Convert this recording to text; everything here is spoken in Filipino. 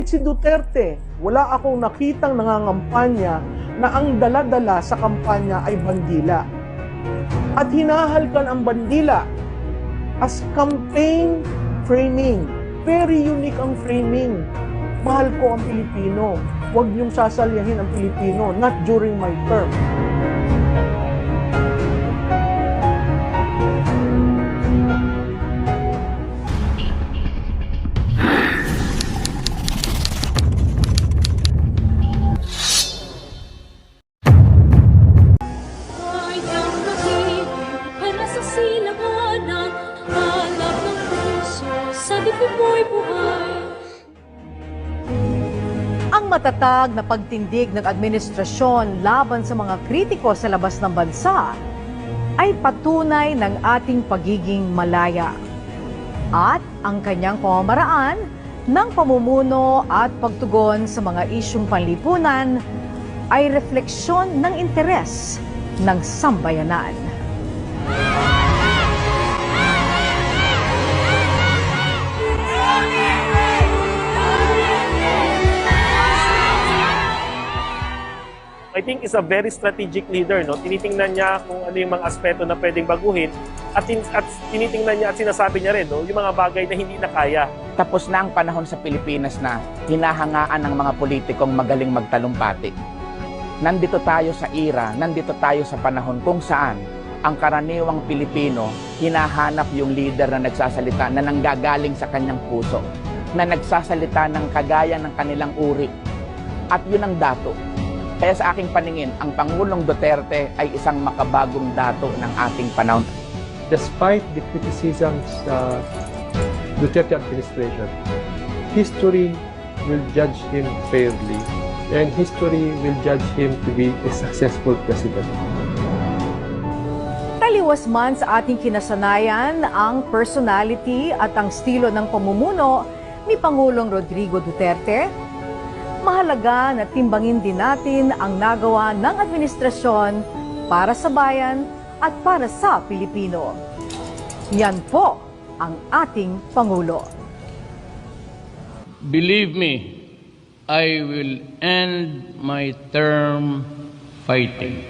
Si Duterte, wala akong nakitang nangangampanya na ang dala-dala sa kampanya ay bandila. At hinahalkan ang bandila as campaign framing. Very unique ang framing. Mahal ko ang Pilipino. Huwag niyong sasalyahin ang Pilipino, not during my term. Ang matatag na pagtindig ng administrasyon laban sa mga kritiko sa labas ng bansa ay patunay ng ating pagiging malaya. At ang kanyang pamamaraan ng pamumuno at pagtugon sa mga isyung panlipunan ay refleksyon ng interes ng sambayanan. I think is a very strategic leader, no? Tinitingnan niya kung ano yung mga aspeto na pwedeng baguhin at tinitingnan niya at sinasabi niya rin, no, yung mga bagay na hindi na kaya. Tapos na ang panahon sa Pilipinas na hinahangaan ng mga politikong magaling magtalumpati. Nandito tayo sa era, nandito tayo sa panahon kung saan ang karaniwang Pilipino hinahanap yung leader na nagsasalita na nanggagaling sa kanyang puso, na nagsasalita ng kagaya ng kanilang uri. At yun ang dato. Kaya sa aking paningin, ang Pangulong Duterte ay isang makabagong dato ng ating panahon. Despite the criticisms sa Duterte administration, history will judge him fairly and history will judge him to be a successful president. Taliwas man sa ating kinasanayan ang personality at ang estilo ng pamumuno ni Pangulong Rodrigo Duterte, mahalaga na timbangin din natin ang nagawa ng administrasyon para sa bayan at para sa Pilipino. Yan po ang ating Pangulo. Believe me, I will end my term fighting.